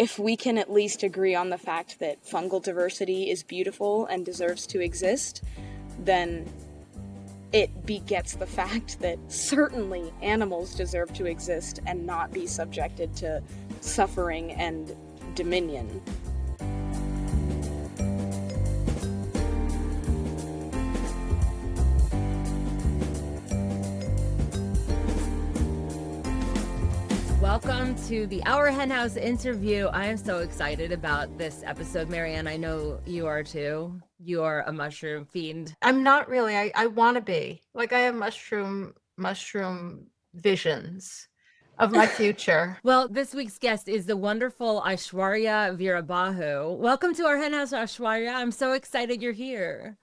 if we can at least agree on the fact that fungal diversity is beautiful and deserves to exist, then it begets the fact that certainly animals deserve to exist and not be subjected to suffering and dominion. Welcome to the Our Hen House interview. I am so excited about this episode, Marianne. I know you are too. You are a mushroom fiend. I'm not really. I want to be. Like, I have mushroom visions of my future. Well, this week's guest is the wonderful Aishwarya Veerabahu. Welcome to Our Hen House, Aishwarya. I'm so excited you're here.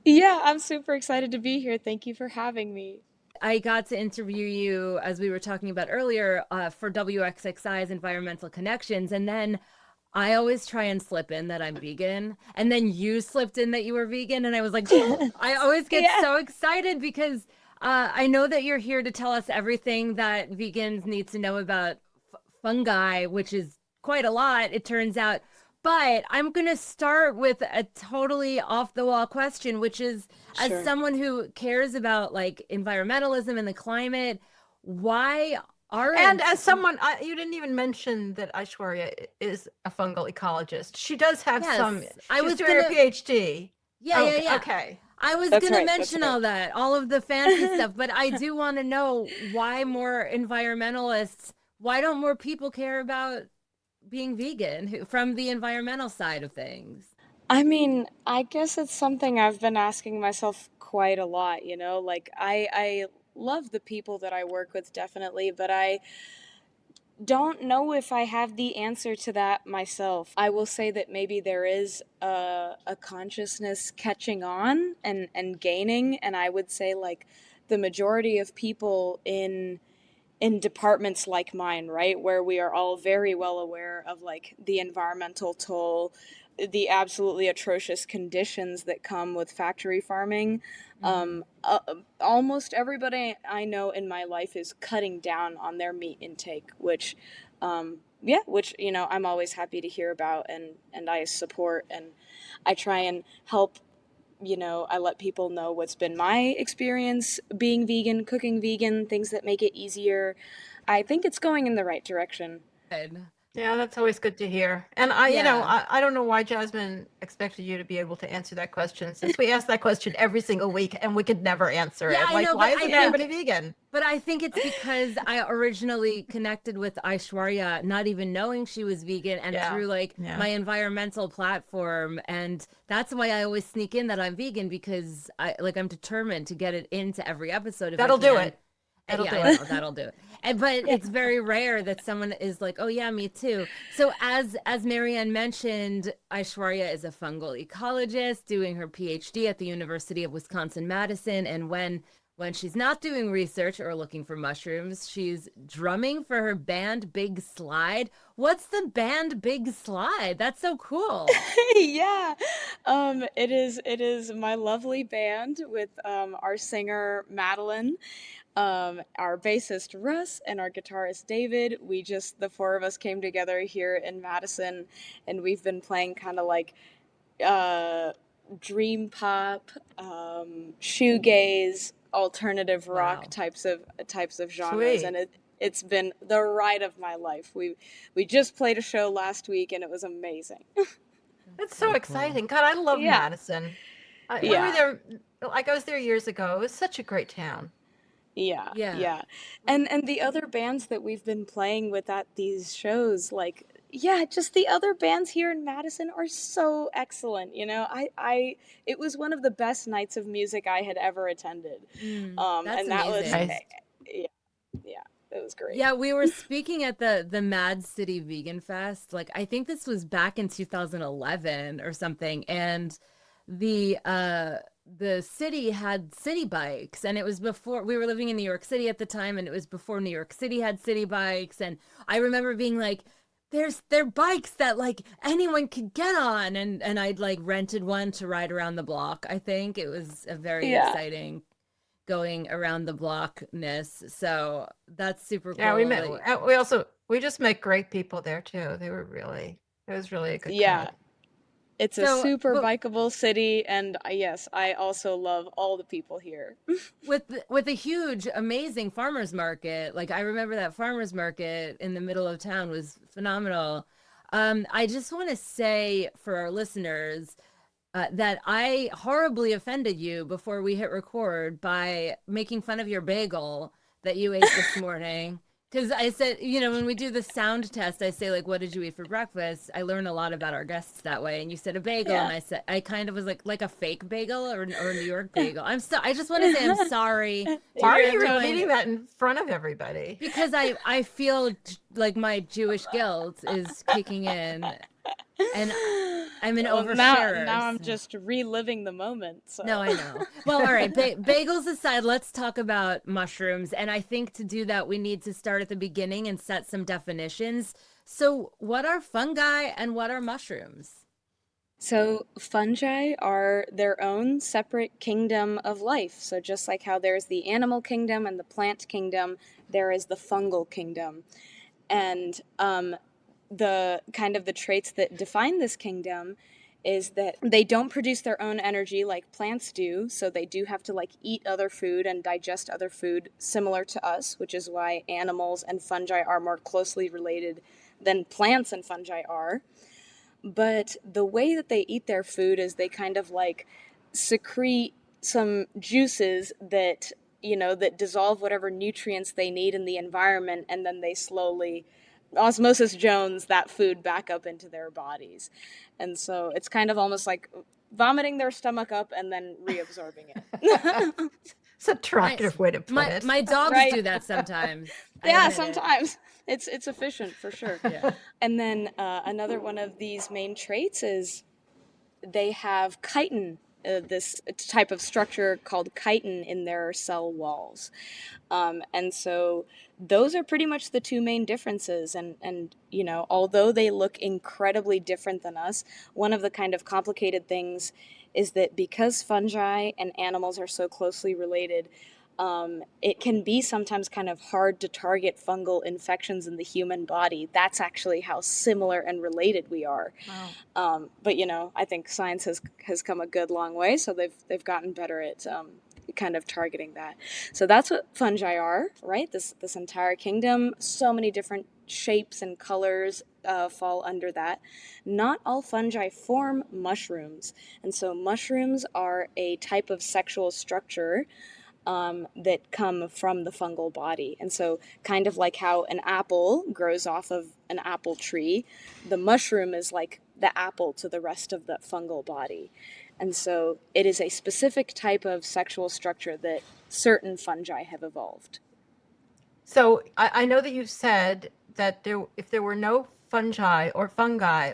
Yeah, I'm super excited to be here. Thank you for having me. I got to interview you, as we were talking about earlier, for WXXI's Environmental Connections. And then I always try and slip in that I'm vegan. And then you slipped in that you were vegan. And I was like, I always get so excited because I know that you're here to tell us everything that vegans need to know about fungi, which is quite a lot, it turns out. But I'm going to start with a totally off-the-wall question, which is, as someone who cares about like environmentalism and the climate, why aren't... And as someone, you didn't even mention that Aishwarya is a fungal ecologist. She does have some... I was doing her PhD. Yeah. Okay. I was going to mention all that, all of the fancy stuff, but I do want to know why more environmentalists, why don't more people care about being vegan from the environmental side of things? I mean, I guess it's something I've been asking myself quite a lot, you know? Like, I love the people that I work with, definitely, but I don't know if I have the answer to that myself. I will say that maybe there is a consciousness catching on and gaining, and I would say, like, the majority of people in departments like mine, right, where we are all very well aware of like the environmental toll, the absolutely atrocious conditions that come with factory farming. Almost everybody I know in my life is cutting down on their meat intake, which you know, I'm always happy to hear about and I support, and I try and help. You know, I let people know what's been my experience being vegan, cooking vegan, things that make it easier. I think it's going in the right direction. Good. Yeah, that's always good to hear. And you know, I don't know why Jasmine expected you to be able to answer that question, since we ask that question every single week and we could never answer it. I know, why isn't anybody vegan? But I think it's because I originally connected with Aishwarya, not even knowing she was vegan, and through like my environmental platform. And that's why I always sneak in that I'm vegan, because I'm determined to get it into every episode. That'll do it. That'll do it. But it's very rare that someone is like, oh yeah, me too. So as Marianne mentioned, Aishwarya is a fungal ecologist doing her PhD at the University of Wisconsin-Madison. And when she's not doing research or looking for mushrooms, she's drumming for her band Big Slide. What's the band Big Slide? That's so cool. Yeah. It is my lovely band with our singer Madeline, our bassist Russ, and our guitarist David. The four of us came together here in Madison, and we've been playing kind of like dream pop, shoegaze, alternative rock types of genres. Sweet. And it's been the ride of my life. We just played a show last week and it was amazing. That's so exciting. God, I love Madison. I was there years ago. It was such a great town. Yeah. And the other bands that we've been playing with at these shows, like, just the other bands here in Madison are so excellent. You know, it was one of the best nights of music I had ever attended. That's and that amazing. was, it was great. Yeah, we were speaking at the Mad City Vegan Fest. Like, I think this was back in 2011 or something. And the city had city bikes, and it was before we were living in New York City at the time, and it was before New York City had city bikes. And I remember being like, they're bikes that like anyone could get on, and I'd like rented one to ride around the block. I think it was a very exciting going around the blockness. So that's super cool. Yeah, we met. We also We just met great people there too. It was really a good Yeah, crowd. it's a So, super but bikeable city, and yes, I also love all the people here. with a huge, amazing farmers market, like I remember that farmers market in the middle of town was phenomenal. I just want to say for our listeners that I horribly offended you before we hit record by making fun of your bagel that you ate this morning. Because I said, when we do the sound test, I say, like, what did you eat for breakfast? I learn a lot about our guests that way. And you said a bagel. Yeah. And I kind of was like a fake bagel or a New York bagel. I just want to say I'm sorry to Why are You're you everyone repeating that in front of everybody? because I feel like my Jewish guilt is kicking in and I'm an Well, now oversharer. I'm So. just reliving the moment. No, So, I know. Well, all right. Bagels aside, let's talk about mushrooms. And I think to do that, we need to start at the beginning and set some definitions. So, what are fungi and what are mushrooms? so fungi are their own separate kingdom of life. So just like how there's the animal kingdom and the plant kingdom, there is the fungal kingdom. And the kind of the traits that define this kingdom is that they don't produce their own energy like plants do, so they do have to like eat other food and digest other food similar to us, which is why animals and fungi are more closely related than plants and fungi are. But the way that they eat their food is they kind of like secrete some juices that that dissolve whatever nutrients they need in the environment, and then they slowly osmosis Jones that food back up into their bodies. And so it's kind of almost like vomiting their stomach up and then reabsorbing it. It's an My attractive way to put it. my dogs Right? do that sometimes. I Yeah, admit it. sometimes it's efficient for sure. Yeah. And then another one of these main traits is they have chitin, this type of structure called chitin in their cell walls. And so those are pretty much the two main differences. And although they look incredibly different than us, one of the kind of complicated things is that because fungi and animals are so closely related, it can be sometimes kind of hard to target fungal infections in the human body. That's actually how similar and related we are. Wow. But I think science has come a good long way, so they've gotten better at kind of targeting that. So that's what fungi are, right? This entire kingdom, so many different shapes and colors fall under that. Not all fungi form mushrooms, and so mushrooms are a type of sexual structure that come from the fungal body. And so, kind of like how an apple grows off of an apple tree, the mushroom is like the apple to the rest of the fungal body. And so, it is a specific type of sexual structure that certain fungi have evolved. So I know that you said that if there were no fungi or fungi,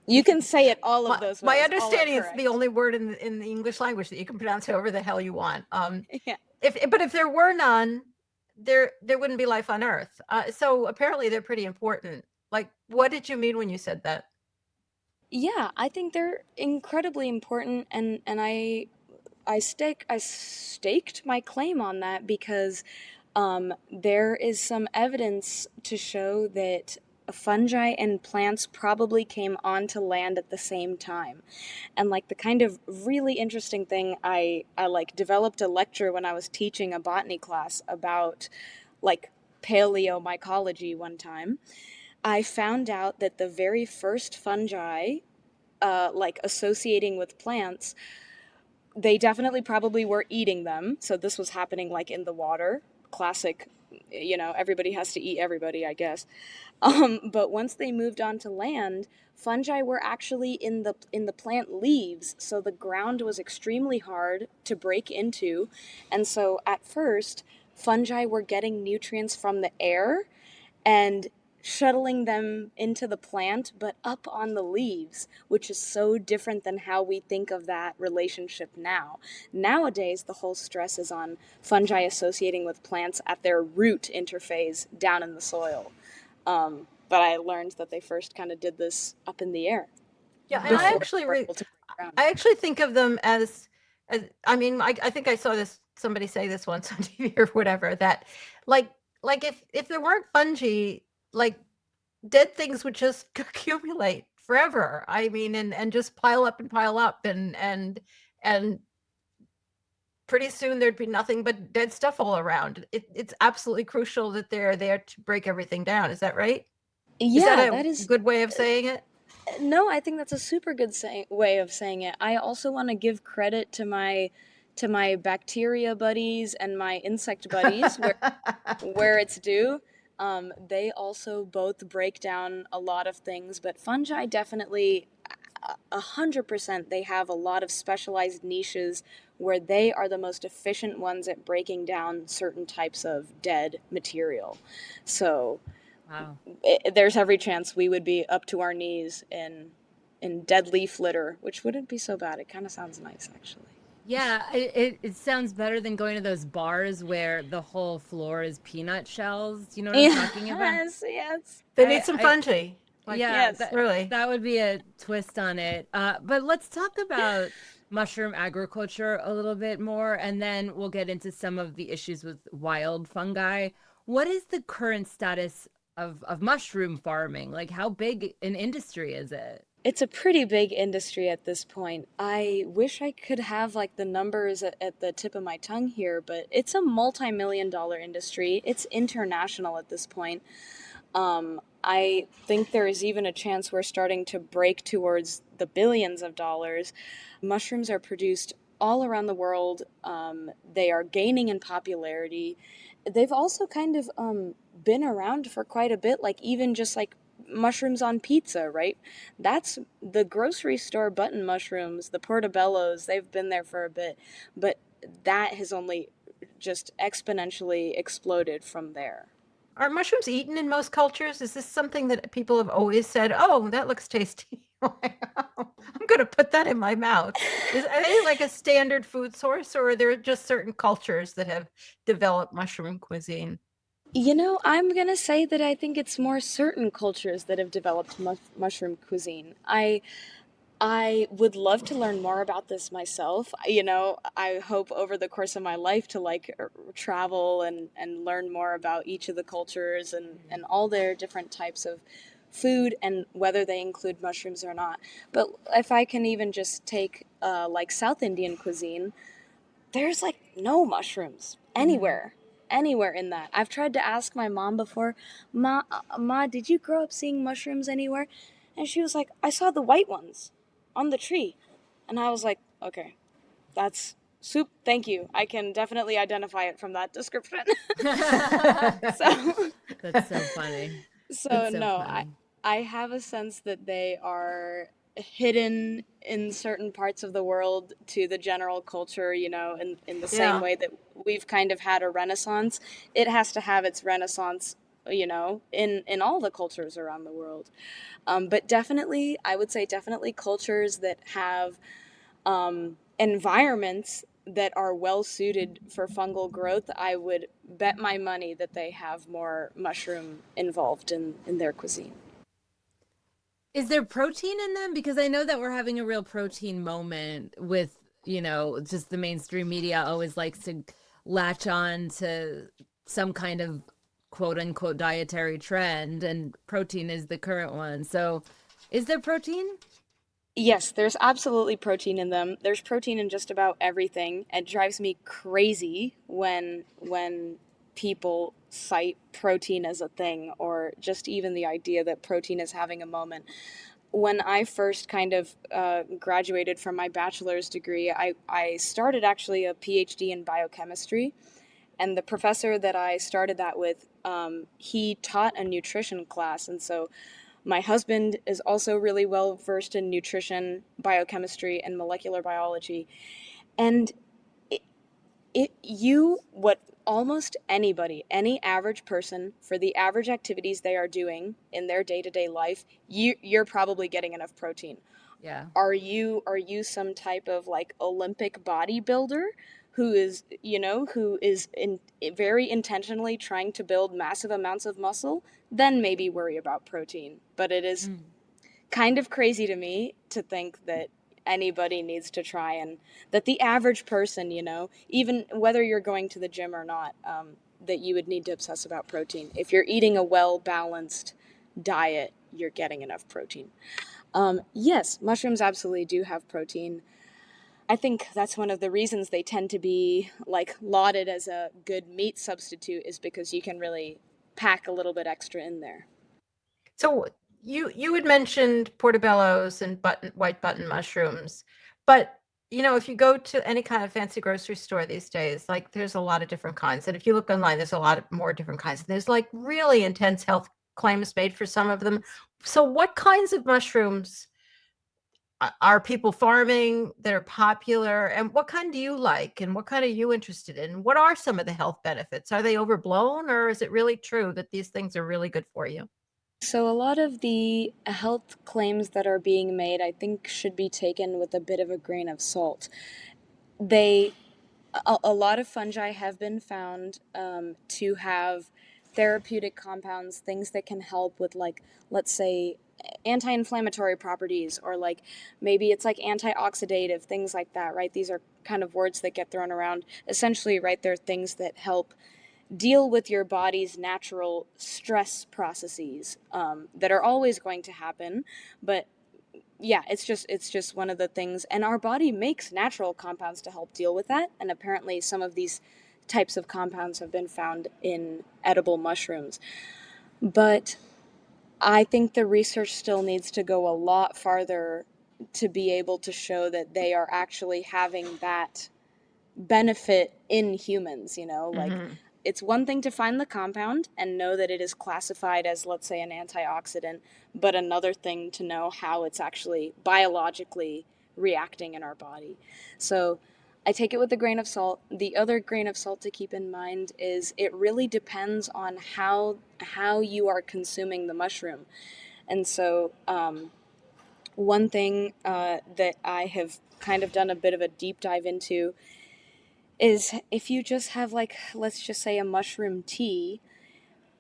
You can say it all of my, those my ways. understanding is the only word in the English language that you can pronounce however the hell you want. Yeah. If there were none, there wouldn't be life on Earth. So apparently they're pretty important. Like, what did you mean when you said that? Yeah, I think they're incredibly important, and I staked my claim on that because there is some evidence to show that fungi and plants probably came onto land at the same time. And like the kind of really interesting thing, I like developed a lecture when I was teaching a botany class about like paleomycology one time. I found out that the very first fungi like associating with plants, they definitely probably were eating them. So this was happening like in the water. Classic, everybody has to eat everybody, I guess. But once they moved on to land, fungi were actually in the plant leaves. So the ground was extremely hard to break into, and so at first, fungi were getting nutrients from the air and shuttling them into the plant, but up on the leaves, which is so different than how we think of that relationship now. Nowadays, the whole stress is on fungi associating with plants at their root interphase down in the soil. But I learned that they first kind of did this up in the air Yeah, and before they were able to break ground. I actually think of them as I mean, I think I saw somebody say this once on TV or whatever, that like like if there weren't fungi, like dead things would just accumulate forever. I mean, and just pile up and pile up, and pretty soon there'd be nothing but dead stuff all around. It's absolutely crucial that they're there to break everything down. Is that right? Is that Yeah, a that is. good way of saying it? No, I think that's a super good way of saying it. I also want to give credit to my bacteria buddies and my insect buddies where it's due. They also both break down a lot of things, but fungi definitely 100%. They have a lot of specialized niches where they are the most efficient ones at breaking down certain types of dead material. So Wow. there's every chance we would be up to our knees in dead leaf litter, which wouldn't be so bad. It kind of sounds nice, actually. Yeah, it sounds better than going to those bars where the whole floor is peanut shells. Do you know what I'm talking about? Yes, yes, They need some I fungi. Like, yeah, yes. really. that would be a twist on it. But let's talk about mushroom agriculture a little bit more, and then we'll get into some of the issues with wild fungi. What is the current status of mushroom farming? Like, how big an industry is it? It's a pretty big industry at this point. I wish I could have like the numbers at the tip of my tongue here, but it's a multi-million dollar industry. It's international at this point. I think there is even a chance we're starting to break towards the billions of dollars. Mushrooms are produced all around the world. They are gaining in popularity. They've also kind of been around for quite a bit, like even just like mushrooms on pizza, right? That's the grocery store button mushrooms, the portobellos, they've been there for a bit, but that has only just exponentially exploded from there. Are mushrooms eaten in most cultures? Is this something that people have always said, "Oh, that looks tasty. I'm going to put that in my mouth." Are they like a standard food source, or are there just certain cultures that have developed mushroom cuisine? You know, I'm gonna say that I think it's more certain cultures that have developed mushroom cuisine. I would love to learn more about this myself. You know, I hope over the course of my life to like travel and learn more about each of the cultures and all their different types of food and whether they include mushrooms or not. But if I can even just take like South Indian cuisine, there's like no mushrooms Mhm. anywhere in that. I've tried to ask my mom before, ma, did you grow up seeing mushrooms anywhere? And she was like, I saw the white ones on the tree. And I was like, okay, that's soup. Thank you. I can definitely identify it from that description. so, That's so funny. so That's so no, funny. I have a sense that they are hidden in certain parts of the world to the general culture, you know, in the same Yeah. way that we've kind of had a renaissance. It has to have its renaissance, you know, in all the cultures around the world. But definitely, I would say definitely cultures that have environments that are well suited for fungal growth, I would bet my money that they have more mushroom involved in their cuisine. Is there protein in them? Because I know that we're having a real protein moment with, just the mainstream media always likes to latch on to some kind of quote unquote dietary trend, and protein is the current one. So, is there protein? Yes, there's absolutely protein in them. There's protein in just about everything. It drives me crazy when people cite protein as a thing or just even the idea that protein is having a moment. When I first kind of graduated from my bachelor's degree, I started actually a PhD in biochemistry. And the professor that I started that with, he taught a nutrition class. And so my husband is also really well versed in nutrition, biochemistry, and molecular biology. And what almost anybody, any average person, for the average activities they are doing in their day to day life, you're probably getting enough protein. Yeah. Are you some type of like Olympic bodybuilder who is very intentionally trying to build massive amounts of muscle? Then maybe worry about protein. But it is Mm. kind of crazy to me to think that anybody needs to try, and that the average person, even whether you're going to the gym or not, that you would need to obsess about protein. If you're eating a well-balanced diet, you're getting enough protein. Yes, mushrooms absolutely do have protein. I think that's one of the reasons they tend to be like lauded as a good meat substitute, is because you can really pack a little bit extra in there. So you had mentioned portobellos and white button mushrooms, but if you go to any kind of fancy grocery store these days, like there's a lot of different kinds. And if you look online, there's a lot of more different kinds. There's like really intense health claims made for some of them. So what kinds of mushrooms are people farming that are popular, and what kind do you like, and what kind are you interested in? What are some of the health benefits? Are they overblown, or is it really true that these things are really good for you? So, a lot of the health claims that are being made, I think, should be taken with a bit of a grain of salt. They, a lot of fungi have been found to have therapeutic compounds, things that can help with, like, let's say, anti-inflammatory properties, or like maybe it's like antioxidative, things like that, right? These are kind of words that get thrown around. Essentially, right, they're things that help deal with your body's natural stress processes that are always going to happen. But yeah, it's just one of the things, and our body makes natural compounds to help deal with that. And apparently, some of these types of compounds have been found in edible mushrooms. But I think the research still needs to go a lot farther to be able to show that they are actually having that benefit in humans, like Mm-hmm. it's one thing to find the compound and know that it is classified as, let's say, an antioxidant, but another thing to know how it's actually biologically reacting in our body. So I take it with a grain of salt. The other grain of salt to keep in mind is it really depends on how you are consuming the mushroom. And so one thing that I have kind of done a bit of a deep dive into is if you just have, like, let's just say, a mushroom tea,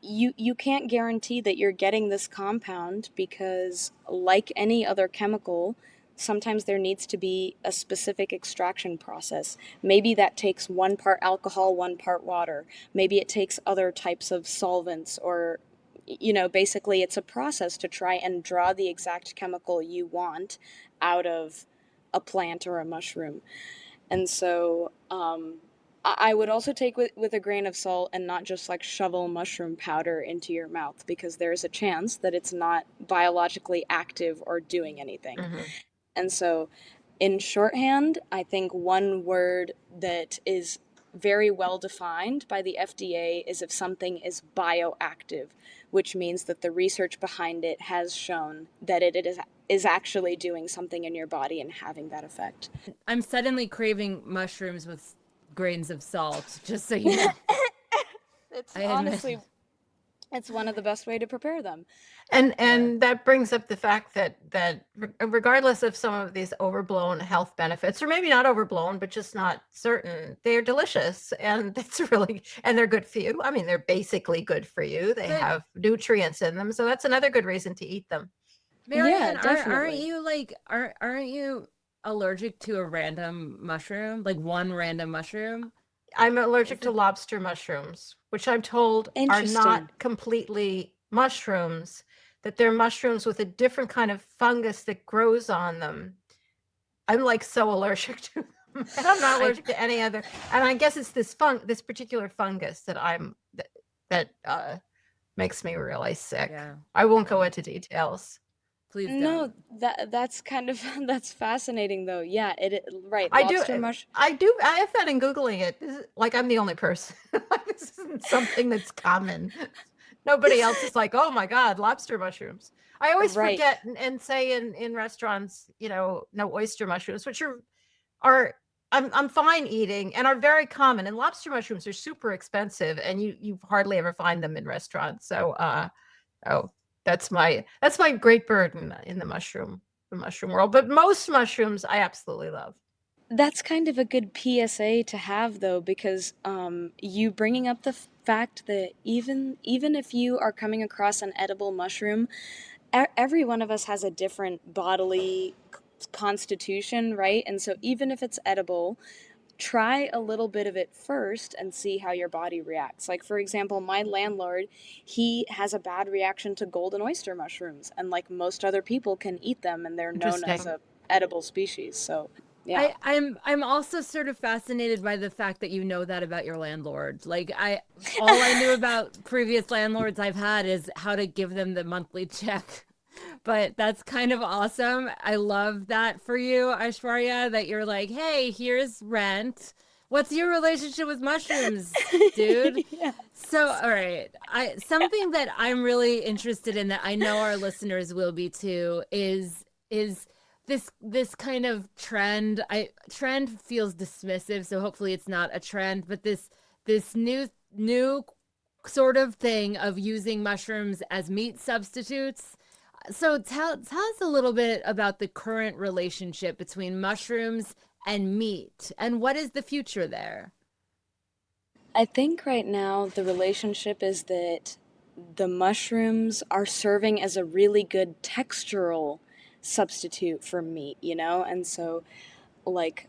you can't guarantee that you're getting this compound, because like any other chemical, sometimes there needs to be a specific extraction process. Maybe that takes 1 part alcohol, 1 part water. Maybe it takes other types of solvents, or basically it's a process to try and draw the exact chemical you want out of a plant or a mushroom. And so I would also take with a grain of salt, and not just like shovel mushroom powder into your mouth, because there's a chance that it's not biologically active or doing anything. Mm-hmm. And so, in shorthand, I think one word that is very well defined by the FDA is if something is bioactive, which means that the research behind it has shown that it is actually doing something in your body and having that effect. I'm suddenly craving mushrooms with grains of salt, just so you know. It's I admit. honestly, it's one of the best way to prepare them. And Yeah. that brings up the fact that regardless of some of these overblown health benefits, or maybe not overblown, but just not certain, they're delicious, and and they're good for you. I mean, they're basically good for you. They But have nutrients in them, so that's another good reason to eat them. Yeah, Marianne, aren't definitely. you like aren't you allergic to a random mushroom? Like one random mushroom? I'm allergic Is to it? lobster mushrooms, which I'm told are Interesting. not completely mushrooms, that they're mushrooms with a different kind of fungus that grows on them. I'm like so allergic to them, and I'm not I allergic to any other. And I guess it's this particular fungus that makes me really sick. yeah, I won't go yeah. into details. Please don't. No, that's kind of that's fascinating though. Yeah, right, I do. lobster mush. I do. I have that in Googling it. Like I'm the only person. This isn't something that's common. Nobody else is like, oh my God, lobster mushrooms. I always Right. forget and say in restaurants, no oyster mushrooms, which are I'm fine eating and are very common. And lobster mushrooms are super expensive, and you hardly ever find them in restaurants. So oh, that's my great burden in the mushroom world. But most mushrooms I absolutely love. That's kind of a good PSA to have though, because you bringing up the fact that even if you are coming across an edible mushroom, every one of us has a different bodily constitution, right? And so even if it's edible, try a little bit of it first and see how your body reacts. Like, for example, my landlord, he has a bad reaction to golden oyster mushrooms, and like most other people can eat them, and they're known as Interesting. a edible species. So, yeah. I'm also sort of fascinated by the fact that you know that about your landlord. Like all I knew about previous landlords I've had is how to give them the monthly check. But that's kind of awesome. I love that for you, Aishwarya, that you're like, hey, here's rent. What's your relationship with mushrooms, dude? Yeah. So, all right. Something that I'm really interested in that I know our listeners will be too is this kind of trend. Trend feels dismissive, so hopefully it's not a trend, but this new sort of thing of using mushrooms as meat substitutes. So tell us a little bit about the current relationship between mushrooms and meat, and what is the future there? I think right now the relationship is that the mushrooms are serving as a really good textural substitute for meat, you know? And so, like,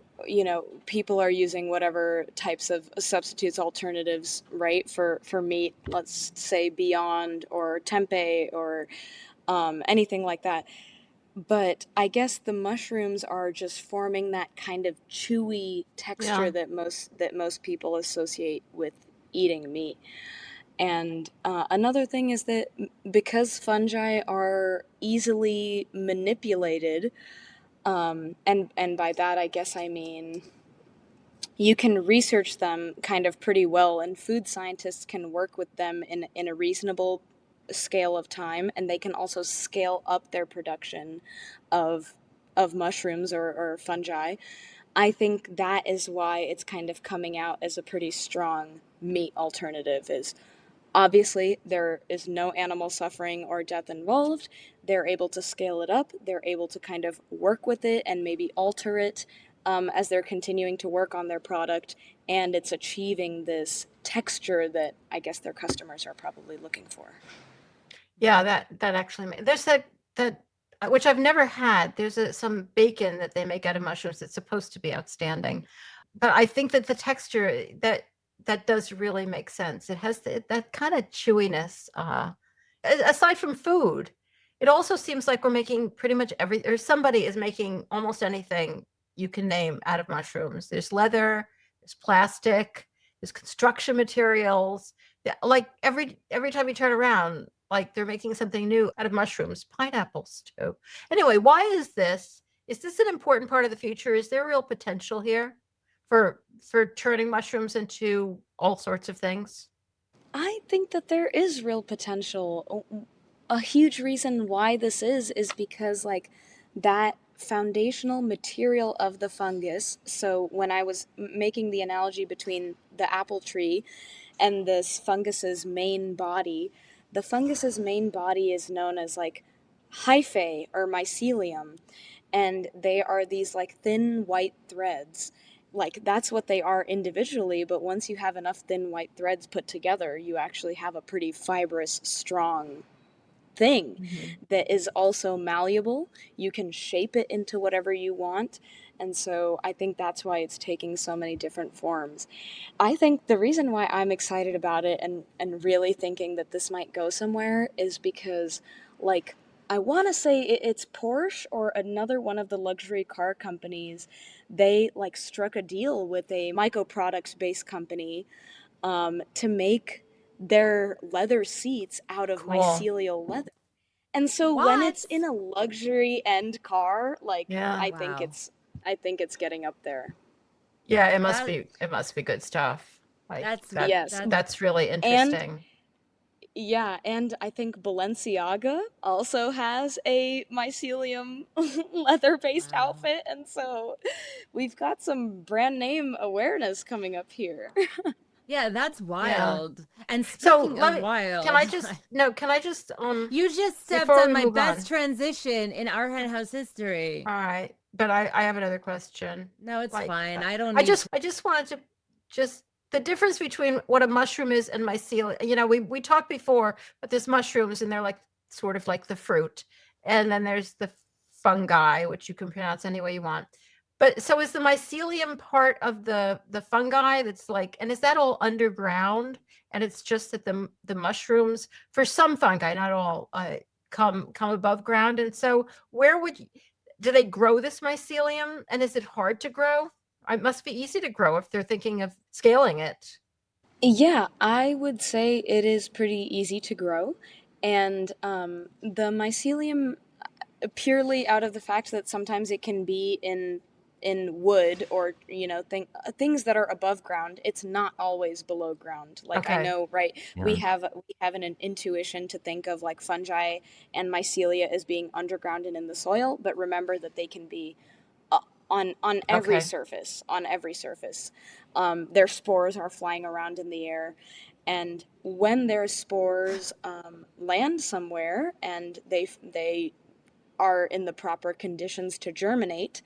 people are using whatever types of substitutes, alternatives, right, for meat, let's say Beyond or Tempeh or anything like that. But I guess the mushrooms are just forming that kind of chewy texture Yeah. that most people associate with eating meat. And another thing is that because fungi are easily manipulated, and by that I guess I mean you can research them kind of pretty well, and food scientists can work with them in a reasonable scale of time, and they can also scale up their production of mushrooms or fungi. I think that is why it's kind of coming out as a pretty strong meat alternative. Is obviously there is no animal suffering or death involved. They're able to scale it up. They're able to kind of work with it and maybe alter it as they're continuing to work on their product. And it's achieving this texture that I guess their customers are probably looking for. Yeah, that actually there's that which I've never had. There's some bacon that they make out of mushrooms that's supposed to be outstanding. But I think that the texture that does really make sense. It has that kind of chewiness. Aside from food, it also seems like we're making pretty much or somebody is making almost anything you can name out of mushrooms. There's leather, there's plastic, there's construction materials. Like every time you turn around, like they're making something new out of mushrooms, pineapples too. Anyway, why is this? Is this an important part of the future? Is there real potential here for turning mushrooms into all sorts of things? I think that there is real potential. A huge reason why this is because like that foundational material of the fungus. So when I was making the analogy between the apple tree and this fungus's main body, the fungus's main body is known as like hyphae or mycelium, and they are these like thin white threads. Like that's what they are individually, but once you have enough thin white threads put together, you actually have a pretty fibrous, strong thing that is also malleable. You can shape it into whatever you want. And so I think that's why it's taking so many different forms. I think the reason why I'm excited about it and really thinking that this might go somewhere is because, like, I want to say it's Porsche or another one of the luxury car companies. They like struck a deal with a myco products based company to make their leather seats out of Cool. mycelial leather. And so when What? it's in a luxury end car, like Yeah. Wow. I think it's getting up there. Yeah, That it must be good stuff. Like that's Yes. that's that's really And interesting. yeah, and I think Balenciaga also has a mycelium leather based wow. outfit, and so we've got some brand name awareness coming up here. Yeah, that's Yeah. wild. And So speaking of wild, can I just you just stepped before on we my move best on. transition in our hen house history. All right, but I have another question. No, it's Like fine. I don't need I just wanted to just the difference between what a mushroom is and mycelium. You know, we talked before, but there's mushrooms and they're like sort of like the fruit, and then there's the fungi, which you can pronounce any way you want. But so is the mycelium part of the fungi that's like, and is that all underground? And it's just that the mushrooms, for some fungi, not all, come above ground. And so where would you, do they grow this mycelium? And is it hard to grow? It must be easy to grow if they're thinking of scaling it. Yeah, I would say it is pretty easy to grow. And the mycelium, purely out of the fact that sometimes it can be in wood or things that are above ground, it's not always below ground. Like I Okay. know, right, Yeah. we have an intuition to think of like fungi and mycelia as being underground and in the soil, but remember that they can be uh, on every Okay. surface, on every surface. Their spores are flying around in the air, and when their spores land somewhere and they are in the proper conditions to germinate,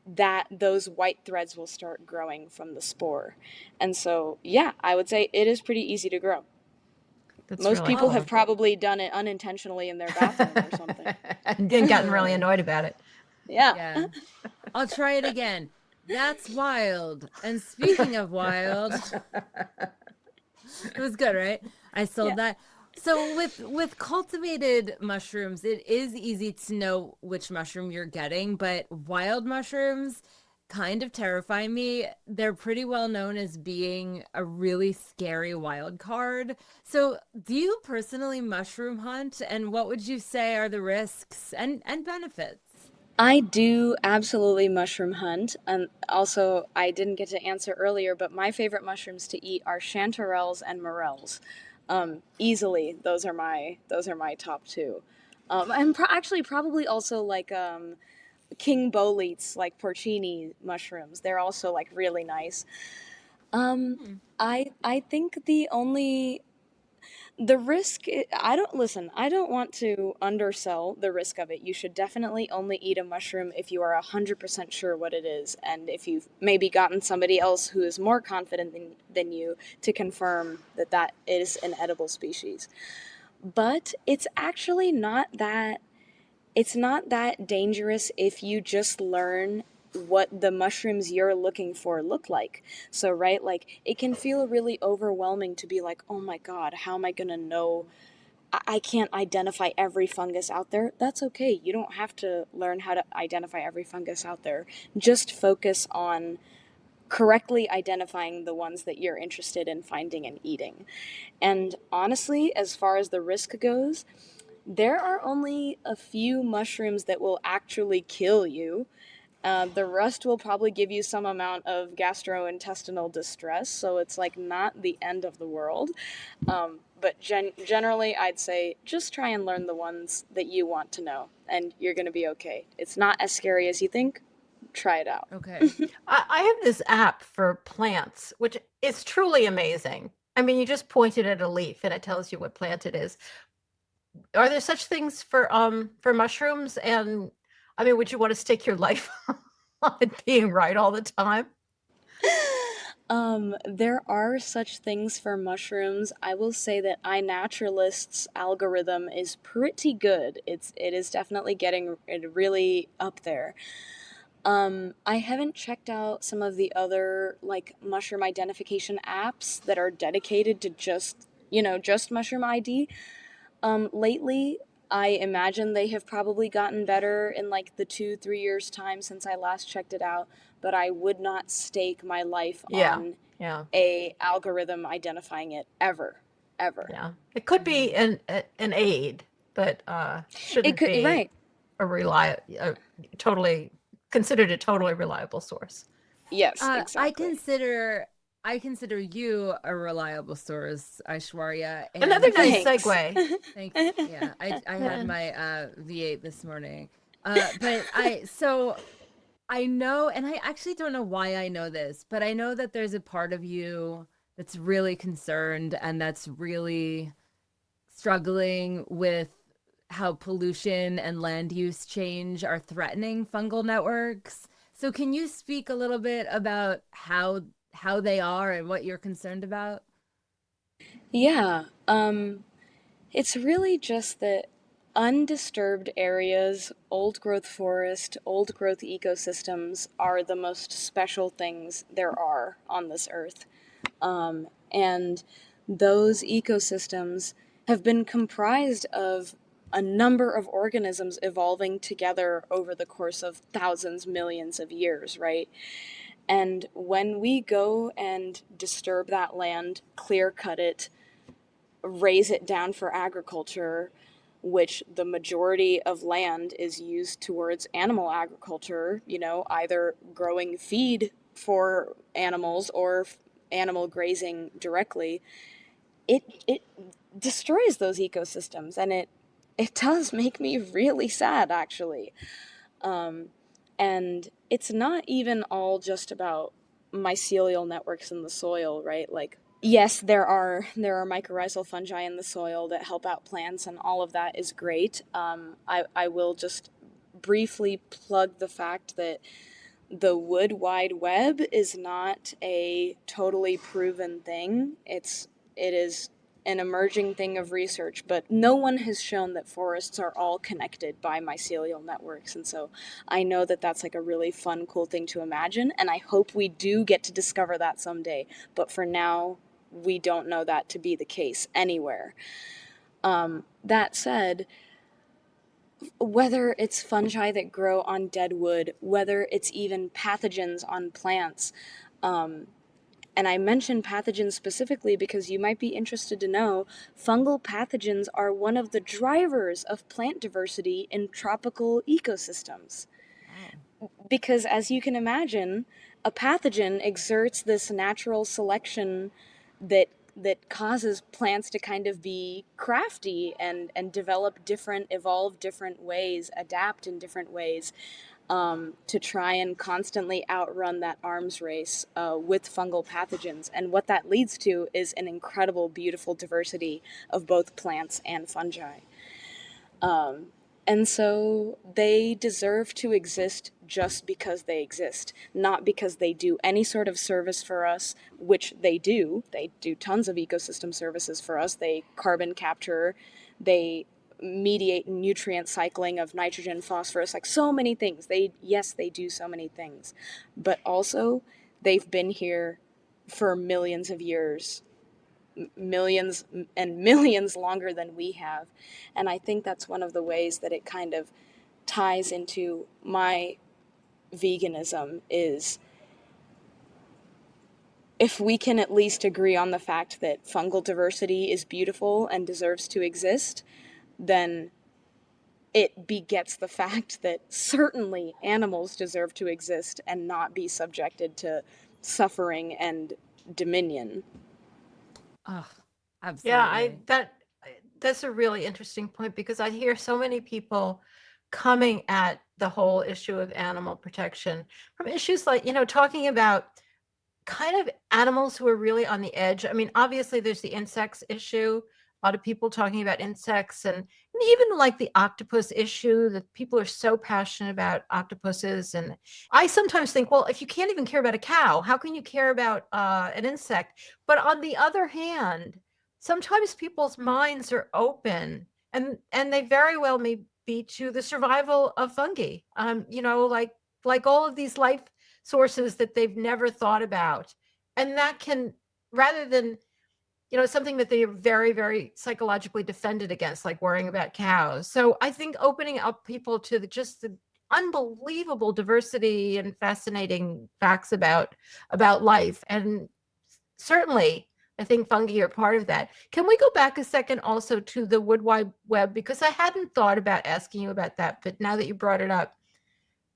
that those white threads will start growing from the spore. And so, yeah, I would say it is pretty easy to grow. That's Most really people Oh, have cool. probably done it unintentionally in their bathroom or something. And then gotten really totally. annoyed about it. Yeah. Yeah. I'll try it again. That's wild. And speaking of wild, it was good, right? I sold Yeah. that. So with cultivated mushrooms, it is easy to know which mushroom you're getting, but wild mushrooms kind of terrify me. They're pretty well known as being a really scary wild card. So, do you personally mushroom hunt, and what would you say are the risks and benefits? I do absolutely mushroom hunt. And also, I didn't get to answer earlier, but my favorite mushrooms to eat are chanterelles and morels. Easily, those are my top two. And actually, probably also like king boletes, like porcini mushrooms. They're also like really nice. Um, Hmm. I think the risk, I don't listen, I don't want to undersell the risk of it. You should definitely only eat a mushroom if you are 100% sure what it is, and if you've maybe gotten somebody else who is more confident than you to confirm that that is an edible species. But it's not that dangerous if you just learn what the mushrooms you're looking for look like. So, right, like it can feel really overwhelming to be like, oh my God, how am I going to know? I can't identify every fungus out there. That's okay. You don't have to learn how to identify every fungus out there. Just focus on correctly identifying the ones that you're interested in finding and eating. And honestly, as far as the risk goes, there are only a few mushrooms that will actually kill you. The rest will probably give you some amount of gastrointestinal distress, so it's like not the end of the world. But generally, I'd say just try and learn the ones that you want to know, and you're going to be okay. It's not as scary as you think. Try it out. Okay. I have this app for plants, which is truly amazing. I mean, you just pointed at a leaf and it tells you what plant it is. Are there such things for mushrooms? And I mean, would you want to stake your life on it being right all the time? There are such things for mushrooms. I will say that iNaturalist's algorithm is pretty good. It is definitely getting it really up there. I haven't checked out some of the other like mushroom identification apps that are dedicated to just, just mushroom ID. Lately, I imagine they have probably gotten better in like the 2, 3 years time since I last checked it out, but I would not stake my life Yeah, on yeah, a algorithm identifying it ever, ever. yeah. It could be Mhm. an aid, but It shouldn't could, be right. a totally considered a totally reliable source. Yes, Uh, I exactly. consider I consider you a reliable source, Aishwarya, Another and nice I Thanks. segue. thanks. Yeah, I had Yeah. my V8 this morning. But I know, and I actually don't know why I know this, but I know that there's a part of you that's really concerned and that's really struggling with how pollution and land use change are threatening fungal networks. So can you speak a little bit about how they are and what you're concerned about? Yeah. It's really just that. undisturbed areas, old growth forest, old growth ecosystems are the most special things there are on this earth. And those ecosystems have been comprised of a number of organisms evolving together over the course of thousands, millions of years, right? And when we go and disturb that land, clear cut it, raise it down for agriculture, which the majority of land is used towards animal agriculture, either growing feed for animals or animal grazing directly, it destroys those ecosystems, and it does make me really sad, actually. And it's not even all just about mycelial networks in the soil, right? Like, yes, there are mycorrhizal fungi in the soil that help out plants, and all of that is great. I will just briefly plug the fact that the wood wide web is not a totally proven thing. It is an emerging thing of research, but no one has shown that forests are all connected by mycelial networks. And so I know that that's like a really fun, cool thing to imagine, and I hope we do get to discover that someday. But for now, we don't know that to be the case anywhere. That said, whether it's fungi that grow on dead wood, whether it's even pathogens on plants. And I mention pathogens specifically because you might be interested to know fungal pathogens are one of the drivers of plant diversity in tropical ecosystems. Because as you can imagine, a pathogen exerts this natural selection that causes plants to kind of be crafty and develop different, evolve different ways, adapt in different ways, to try and constantly outrun that arms race with fungal pathogens. And what that leads to is an incredible, beautiful diversity of both plants and fungi. And so they deserve to exist just because they exist, not because they do any sort of service for us, which they do. They do tons of ecosystem services for us. They carbon capture, they mediate nutrient cycling of nitrogen, phosphorus, like so many things. Yes, they do so many things. But also, they've been here for millions of years, millions and millions longer than we have. And I think that's one of the ways that it kind of ties into my veganism is if we can at least agree on the fact that fungal diversity is beautiful and deserves to exist, then it begets the fact that certainly animals deserve to exist and not be subjected to suffering and dominion. Oh, Yeah, absolutely. that's a really interesting point because I hear so many people coming at the whole issue of animal protection from issues like, talking about kind of animals who are really on the edge. I mean, obviously there's the insects issue. A lot of people talking about insects and even like the octopus issue, that people are so passionate about octopuses. And I sometimes think, well, if you can't even care about a cow, how can you care about an insect? But on the other hand, sometimes people's minds are open and they very well may be to the survival of fungi. Like all of these life sources that they've never thought about. And that can, rather than, something that they are very, very psychologically defended against, like worrying about cows. So I think opening up people to just the unbelievable diversity and fascinating facts about life. And certainly, I think fungi are part of that. Can we go back a second also to the wood wide web? Because I hadn't thought about asking you about that, but now that you brought it up,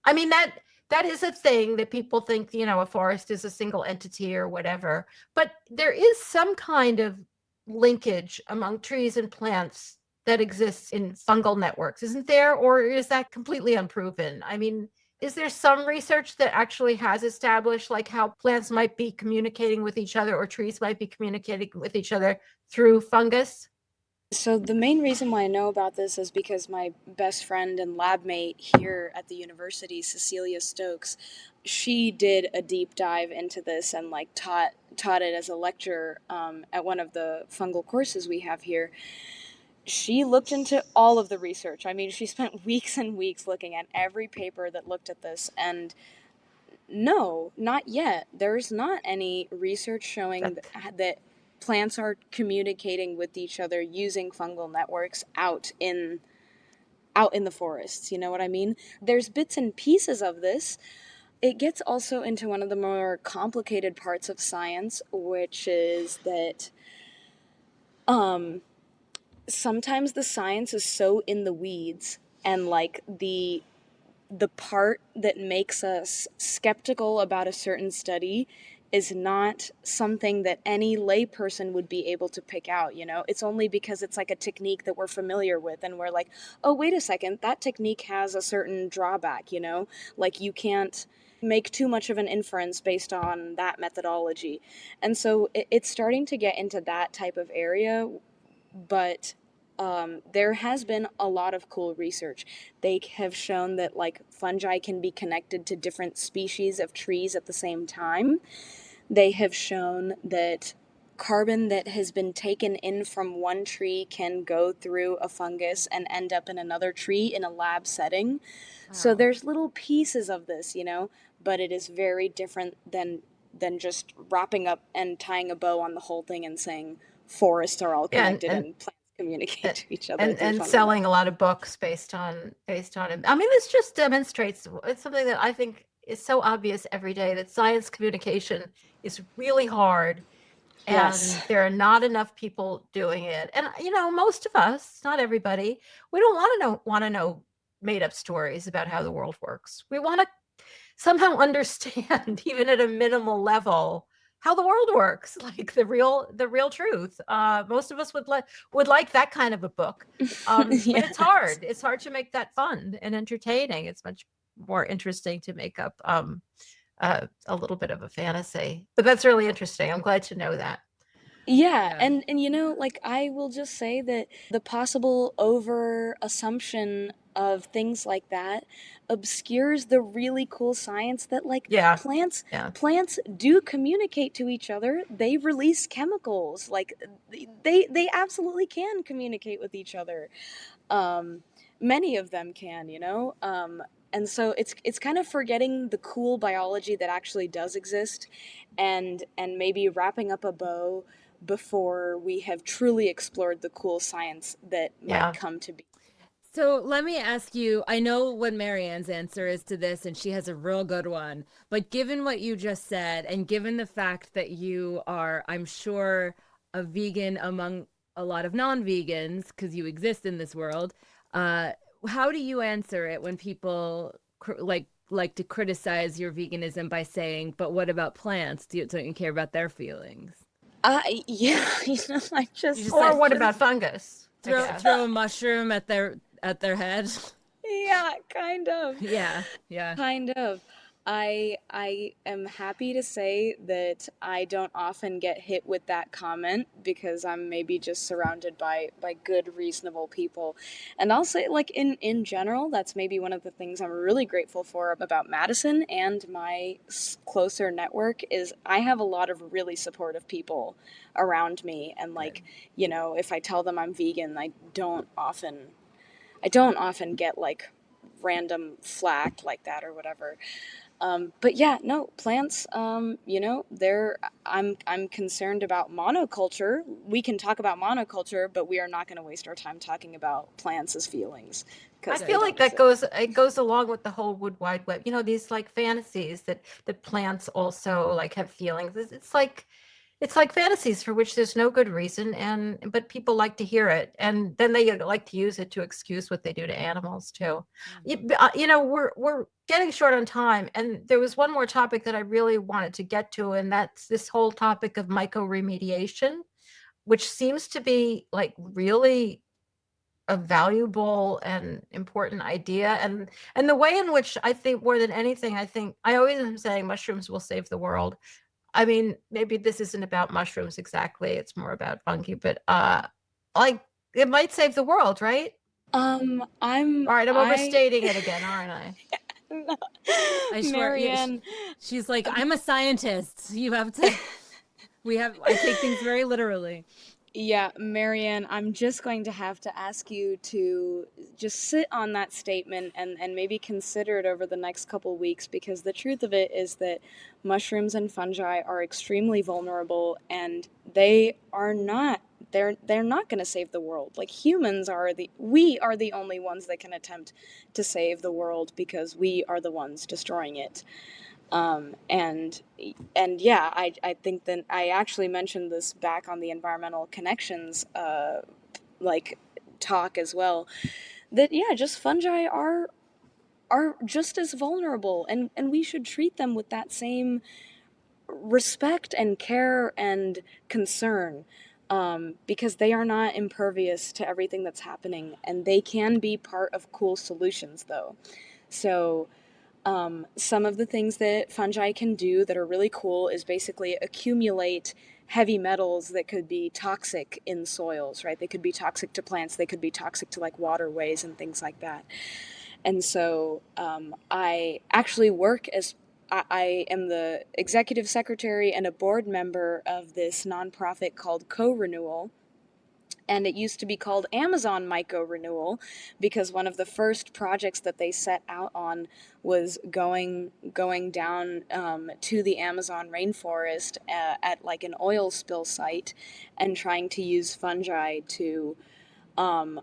I mean, that is a thing that people think, a forest is a single entity or whatever. But there is some kind of linkage among trees and plants that exists in fungal networks, isn't there? Or is that completely unproven? I mean, is there some research that actually has established like how plants might be communicating with each other or trees might be communicating with each other through fungus? So the main reason why I know about this is because my best friend and lab mate here at the university, Cecilia Stokes, she did a deep dive into this and like taught it as a lecture at one of the fungal courses we have here. she looked into all of the research. I mean, she spent weeks and weeks looking at every paper that looked at this, and no, not yet. There's not any research showing that plants are communicating with each other using fungal networks out in the forests. You know what I mean? There's bits and pieces of this. It gets also into one of the more complicated parts of science, which is that sometimes the science is so in the weeds, and like the part that makes us skeptical about a certain study is not something that any layperson would be able to pick out, you know? It's only because it's like a technique that we're familiar with and we're like, oh, wait a second, that technique has a certain drawback, you know? Like you can't make too much of an inference based on that methodology. And so it's starting to get into that type of area, but there has been a lot of cool research. They have shown that like fungi can be connected to different species of trees at the same time. They have shown that carbon that has been taken in from one tree can go through a fungus and end up in another tree in a lab setting. So Wow. there's little pieces of this, you know, but it is very different than just wrapping up and tying a bow on the whole thing and saying forests are all Yeah, connected and plants communicate to each other through and fungal selling a networks. lot of books based on it. I mean, this just demonstrates it's something that I think is so obvious every day that science communication is really hard, Yes. and there are not enough people doing it. And most of us, not everybody, we don't want to know made up stories about how the world works. We want to somehow understand, even at a minimal level, how the world works, like the real truth. Most of us would like that kind of a book, but it's Yes. hard. It's hard to make that fun and entertaining. It's much more interesting to make up a little bit of a fantasy. But that's really interesting. I'm glad to know that. Yeah, Yeah. and you know, like I will just say that the possible over assumption of things like that obscures the really cool science that like Yeah, plants yeah, plants do communicate to each other. They release chemicals. Like they absolutely can communicate with each other. Um, Many of them can, you know. And so it's kind of forgetting the cool biology that actually does exist, and maybe wrapping up a bow before we have truly explored the cool science that might yeah. come to be. So let me ask you, I know what Marianne's answer is to this, and she has a real good one. But given what you just said, and given the fact that you are, I'm sure, a vegan among a lot of non-vegans, because you exist in this world, uh, how do you answer it when people like to criticize your veganism by saying, "But what about plants? Don't you care about their feelings?" Yeah, you know, I You just just Or like what about fungus? I guess. throw a mushroom at their head. yeah, kind of. Yeah, yeah. Kind of. I am happy to say that I don't often get hit with that comment because I'm maybe just surrounded by good, reasonable people. And I'll say like in general, that's maybe one of the things I'm really grateful for about Madison and my closer network is I have a lot of really supportive people around me, and Good. like, you know, if I tell them I'm vegan, I don't often get like random flack like that or whatever. But yeah, no, plants, you know, I'm concerned about monoculture. We can talk about monoculture, but we are not going to waste our time talking about plants as feelings I because they feel Good. like don't that exist. goes along with the whole wood wide web. These like fantasies that plants also like have feelings. It's like fantasies for which there's no good reason, but people like to hear it, and then they like to use it to excuse what they do to animals too. Mhm. We're getting short on time, and there was one more topic that I really wanted to get to, and that's this whole topic of mycoremediation, which seems to be like really a valuable and important idea, and the way in which I think more than anything, I think I always am saying mushrooms will save the world. I mean, maybe this isn't about mushrooms exactly, it's more about fungi, but like it might save the world, right? I'm All right, I'm I overstating it again, aren't I? I swear, yeah, Marianne, she's like, I'm a scientist. You have to, we have, I take things very literally. Yeah, Marianne, I'm just going to have to ask you to just sit on that statement and maybe consider it over the next couple weeks, because the truth of it is that mushrooms and fungi are extremely vulnerable, and they're not going to save the world. Like, we are the only ones that can attempt to save the world, because we are the ones destroying it. Um, and and yeah, I think that I actually mentioned this back on the environmental connections like talk as well. That yeah, just fungi are just as vulnerable, and we should treat them with that same respect and care and concern. Because they are not impervious to everything that's happening, and they can be part of cool solutions, though. So, some of the things that fungi can do that are really cool is basically accumulate heavy metals that could be toxic in soils, right? They could be toxic to plants, they could be toxic to like waterways and things like that. And so I actually work as I am the executive secretary and a board member of this nonprofit called Co-Renewal, and it used to be called Amazon Myco Renewal, because one of the first projects that they set out on was going down to the Amazon rainforest at like an oil spill site, and trying to use fungi to um,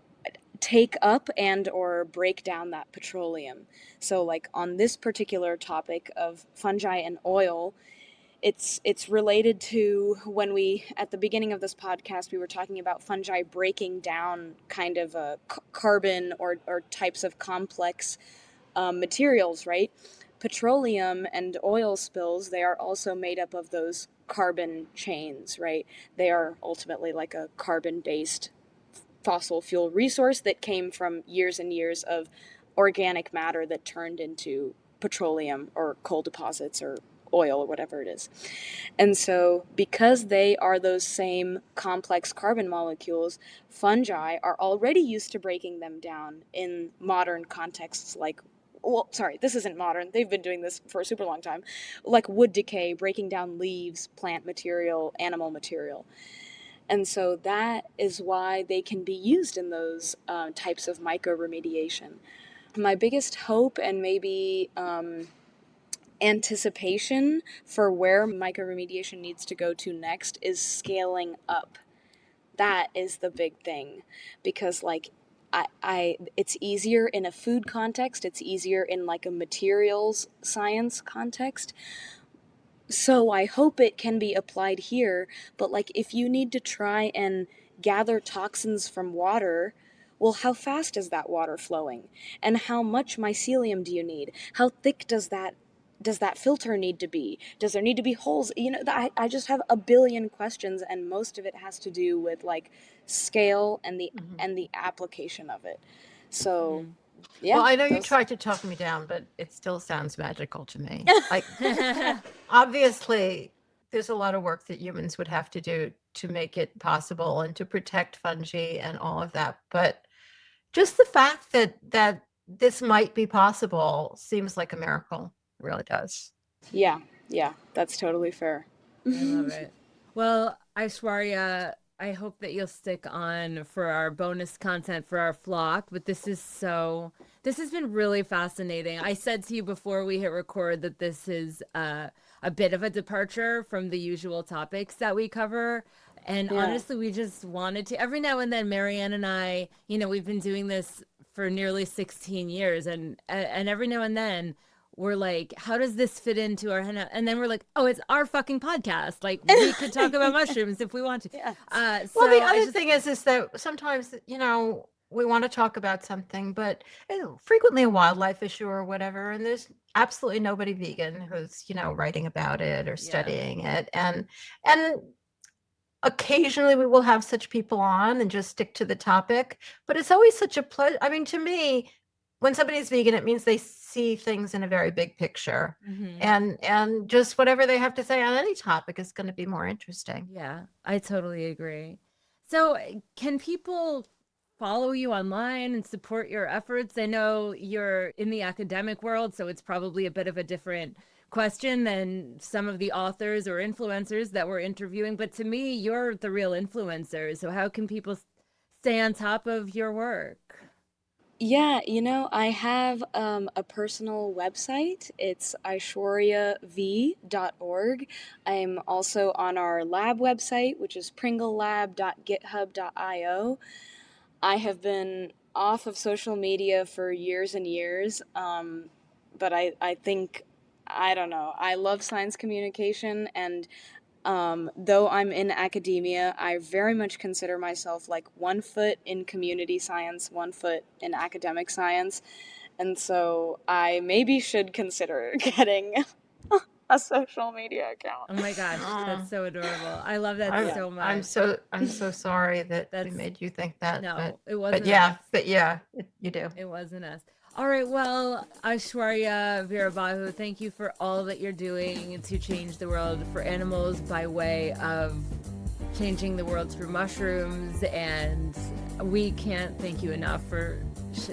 take up and or break down that petroleum. So like on this particular topic of fungi and oil, it's related to when we at the beginning of this podcast we were talking about fungi breaking down kind of a carbon or types of complex materials, right? Petroleum and oil spills, they are also made up of those carbon chains, right? They are ultimately like a carbon based fossil fuel resource that came from years and years of organic matter that turned into petroleum or coal deposits or oil or whatever it is. And so, because they are those same complex carbon molecules, fungi are already used to breaking them down in modern contexts like, well, sorry, this isn't modern. They've been doing this for a super long time. Like wood decay, breaking down leaves, plant material, animal material. And so that is why they can be used in those types of mycoremediation. My biggest hope and maybe anticipation for where mycoremediation needs to go to next is scaling up. That is the big thing, because like it's easier in a food context, it's easier in like a materials science context, so I hope it can be applied here. But like if you need to try and gather toxins from water, well, how fast is that water flowing? And how much mycelium do you need? How thick does that filter need to be? Does there need to be holes? I just have a billion questions, and most of it has to do with like scale and the Mhm. and the application of it. So, Mm. yeah, Well, I know you those. tried to talk me down, but it still sounds magical to me. Like, obviously, there's a lot of work that humans would have to do to make it possible and to protect fungi and all of that. But just the fact that this might be possible seems like a miracle. It really does. Yeah, yeah, that's totally fair. I love it. Well, Aishwarya, I hope that you'll stick on for our bonus content for our flock, but this has been really fascinating. I said to you before we hit record that this is a bit of a departure from the usual topics that we cover. And Yeah. honestly, we just wanted to, every now and then, Marianne and I, we've been doing this for nearly 16 years, and every now and then we're like, how does this fit into our henna? And then we're like, oh, it's our fucking podcast. Like we could talk about mushrooms if we want to. Yes. Well, the So I other just thing is that sometimes, we want to talk about something, but frequently a wildlife issue or whatever, and there's absolutely nobody vegan who's, writing about it or yeah. studying it. And occasionally we will have such people on and just stick to the topic, but it's always such a pleasure. I mean, to me, when somebody's vegan, it means they see things in a very big picture. Hmm. And just whatever they have to say on any topic is going to be more interesting. Yeah, I totally agree. So can people follow you online and support your efforts? I know you're in the academic world, so it's probably a bit of a different question than some of the authors or influencers that we're interviewing, but to me, you're the real influencer. So how can people stay on top of your work? Yeah, I have a personal website. It's aishwaryav.org. I'm also on our lab website, which is pringlelab.github.io. I have been off of social media for years and years, but I think, I don't know, I love science communication, and though I'm in academia, I very much consider myself like one foot in community science, one foot in academic science. And so I maybe should consider getting a social media account. Oh my gosh, that's Oh, so adorable. I love that I'm Yeah. so I'm much. so sorry that we That's made you think that, no, it but wasn't us. yeah, you do. It wasn't us. All right, well, Aishwarya Veerabahu, thank you for all that you're doing to change the world for animals by way of changing the world through mushrooms. And we can't thank you enough for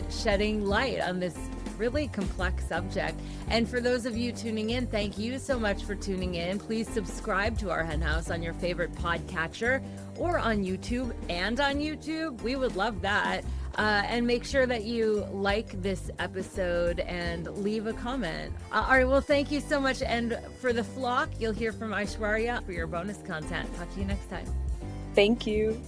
shedding light on this really complex subject. And for those of you tuning in, thank you so much for tuning in. Please subscribe to our Henhouse on your favorite podcatcher or on YouTube. And on YouTube, we would love that. And make sure that you like this episode and leave a comment. All right, well, thank you so much. And for the flock, you'll hear from Aishwarya for your bonus content. Talk to you next time. Thank you.